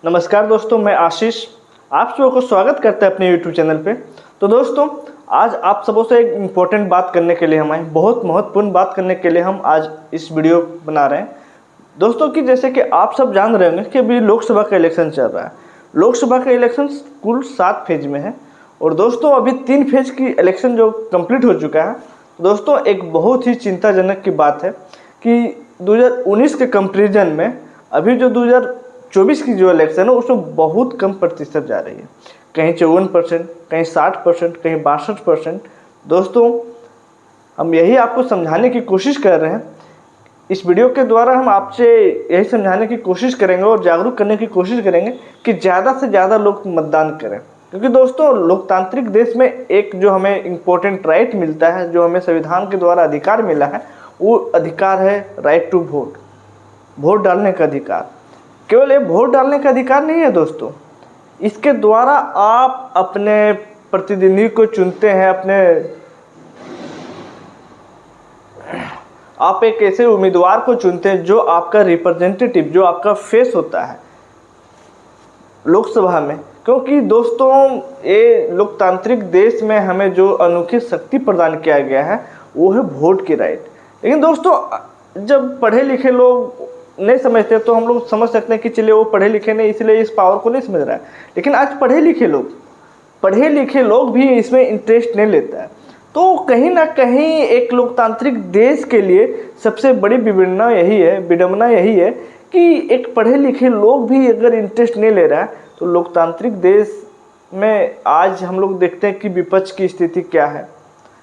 नमस्कार दोस्तों, मैं आशीष आप सबों को स्वागत करते हैं अपने YouTube चैनल पे। तो दोस्तों, आज आप सबों से एक इम्पोर्टेंट बात करने के लिए हम आए, बहुत महत्वपूर्ण बात करने के लिए हम आज इस वीडियो बना रहे हैं दोस्तों। कि जैसे कि आप सब जान रहे होंगे कि अभी लोकसभा का इलेक्शन चल रहा है। लोकसभा का इलेक्शन कुल 7 फेज में है और दोस्तों अभी 3 फेज की इलेक्शन जो कंप्लीट हो चुका है। दोस्तों एक बहुत ही चिंताजनक की बात है कि 2019 के कंपेरिजन में अभी जो 2024 की जो इलेक्शन है उसमें बहुत कम प्रतिशत जा रही है। कहीं 54%, कहीं 60%, कहीं 62%। दोस्तों हम यही आपको समझाने की कोशिश कर रहे हैं। इस वीडियो के द्वारा हम आपसे यही समझाने की कोशिश करेंगे और जागरूक करने की कोशिश करेंगे कि ज़्यादा से ज़्यादा लोग मतदान करें, क्योंकि दोस्तों लोकतांत्रिक देश में एक जो हमें इम्पोर्टेंट राइट मिलता है, जो हमें संविधान के द्वारा अधिकार मिला है, वो अधिकार है राइट टू वोट, वोट डालने का अधिकार। केवल ये वोट डालने का अधिकार नहीं है दोस्तों, इसके द्वारा आप अपने प्रतिनिधि को चुनते हैं, आप एक ऐसे उम्मीदवार को चुनते हैं जो आपका रिप्रेजेंटेटिव, जो आपका फेस होता है लोकसभा में। क्योंकि दोस्तों ये लोकतांत्रिक देश में हमें जो अनोखी शक्ति प्रदान किया गया है वो है वोट की राइट। लेकिन दोस्तों जब पढ़े लिखे लोग नहीं समझते तो हम लोग समझ सकते हैं कि चलिए वो पढ़े लिखे नहीं इसलिए इस पावर को नहीं समझ रहा है। लेकिन आज पढ़े लिखे लोग भी इसमें इंटरेस्ट नहीं लेता है। तो कहीं ना कहीं एक लोकतांत्रिक देश के लिए सबसे बड़ी विडंबना यही है कि एक पढ़े लिखे लोग भी अगर इंटरेस्ट नहीं ले रहा है तो लोकतांत्रिक देश में आज हम लोग देखते हैं कि विपक्ष की स्थिति क्या है।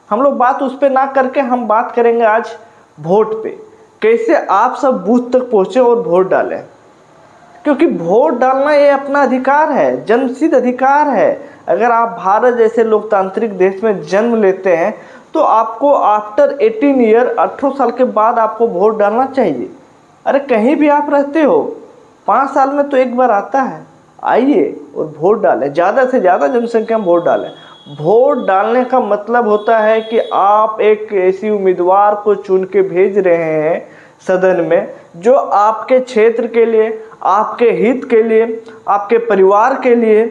हम लोग बात उस पर ना करके हम बात करेंगे आज वोट पे, कैसे आप सब बूथ तक पहुँचे और वोट डालें, क्योंकि वोट डालना ये अपना अधिकार है, जन्मसिद्ध अधिकार है। अगर आप भारत जैसे लोकतांत्रिक देश में जन्म लेते हैं तो आपको आफ्टर 18 ईयर 18 साल के बाद आपको वोट डालना चाहिए। अरे कहीं भी आप रहते हो 5 साल में तो एक बार आता है, आइए और वोट डालें, ज़्यादा से ज़्यादा जनसंख्या में वोट डालें। वोट डालने का मतलब होता है कि आप एक ऐसी उम्मीदवार को चुन के भेज रहे हैं सदन में जो आपके क्षेत्र के लिए, आपके हित के लिए, आपके परिवार के लिए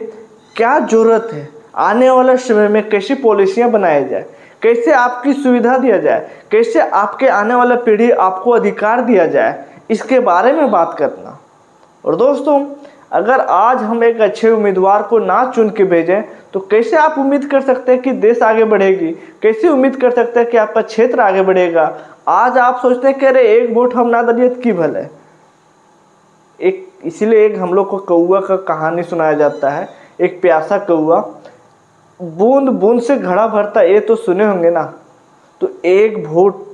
क्या ज़रूरत है, आने वाले समय में कैसी पॉलिसियां बनाई जाए, कैसे आपकी सुविधा दिया जाए, कैसे आपके आने वाला पीढ़ी आपको अधिकार दिया जाए, इसके बारे में बात करना। और दोस्तों अगर आज हम एक अच्छे उम्मीदवार को ना चुन के भेजें तो कैसे आप उम्मीद कर सकते हैं कि देश आगे बढ़ेगी, कैसे उम्मीद कर सकते हैं कि आपका क्षेत्र आगे बढ़ेगा। आज आप सोचते हैं कि अरे एक वोट हम ना डालिए तो की भले, इसीलिए एक हम लोग को कौआ का कहानी सुनाया जाता है। एक प्यासा कौआ बूंद बूंद से घड़ा भरता, ये तो सुने होंगे ना। तो एक वोट,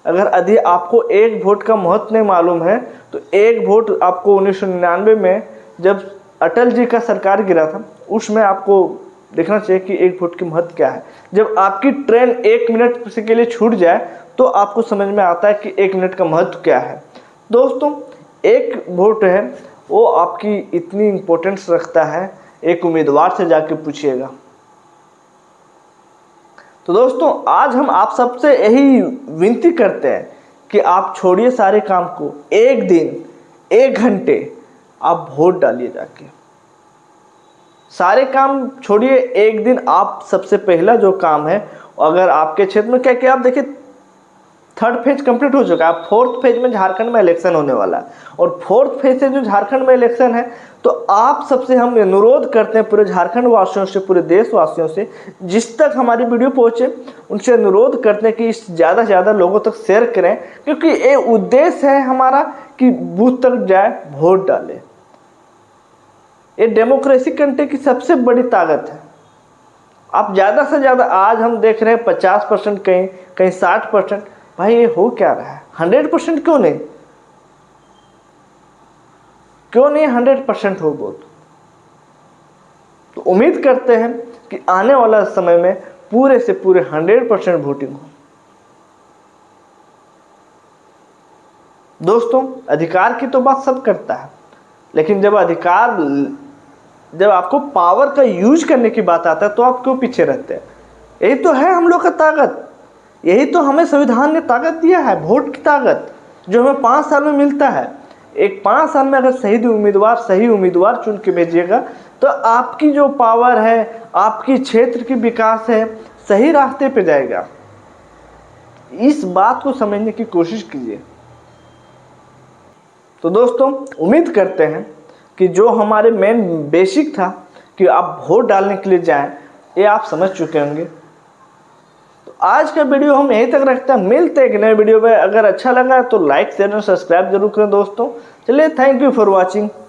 अगर यदि आपको एक वोट का महत्व नहीं मालूम है तो एक वोट आपको 1999 में जब अटल जी का सरकार गिरा था उसमें आपको देखना चाहिए कि एक वोट की महत्व क्या है। जब आपकी ट्रेन 1 मिनट के लिए छूट जाए तो आपको समझ में आता है कि 1 मिनट का महत्व क्या है। दोस्तों एक वोट है वो आपकी इतनी इम्पोर्टेंस रखता है, एक उम्मीदवार से जाके पूछिएगा। तो दोस्तों आज हम आप सबसे यही विनती करते हैं कि आप छोड़िए सारे काम को, एक दिन 1 घंटे आप वोट डालिए जाके। सारे काम छोड़िए, एक दिन आप सबसे पहला जो काम है, अगर आपके क्षेत्र में क्या आप देखिए 3rd फेज कंप्लीट हो चुका है, 4th फेज में झारखंड में इलेक्शन होने वाला है। और 4th फेज से जो झारखंड में इलेक्शन है तो आप सबसे हम अनुरोध करते हैं पूरे झारखंड वासियों से, पूरे देशवासियों से, जिस तक हमारी वीडियो पहुंचे उनसे अनुरोध करते हैं कि इस ज़्यादा से ज़्यादा लोगों तक शेयर करें, क्योंकि ये उद्देश्य है हमारा कि बूथ तक जाए, वोट डाले। ये डेमोक्रेसी कंट्री की सबसे बड़ी ताकत है। आप ज़्यादा से ज़्यादा, आज हम देख रहे हैं 50%, कहीं 60%। भाई ये हो क्या रहा है? 100% क्यों नहीं 100% हो वोट? तो उम्मीद करते हैं कि आने वाला समय में पूरे से पूरे 100% वोटिंग हो। दोस्तों अधिकार की तो बात सब करता है, लेकिन जब आपको पावर का यूज करने की बात आता है तो आप क्यों पीछे रहते हैं? यही तो है हम लोग का ताकत, यही तो हमें संविधान ने ताकत दिया है, वोट की ताकत जो हमें 5 साल में मिलता है। एक 5 साल में अगर सही उम्मीदवार चुन के भेजिएगा तो आपकी जो पावर है, आपकी क्षेत्र की विकास है, सही रास्ते पे जाएगा। इस बात को समझने की कोशिश कीजिए। तो दोस्तों, उम्मीद करते हैं कि जो हमारे मेन बेसिक था कि आप वोट डालने के लिए जाएं, ये आप समझ चुके होंगे। तो आज का वीडियो हम यहीं तक रखते हैं, मिलते हैं एक नए वीडियो में। अगर अच्छा लगा तो लाइक शेयर और सब्सक्राइब जरूर करें दोस्तों। चलिए, थैंक यू फॉर वॉचिंग।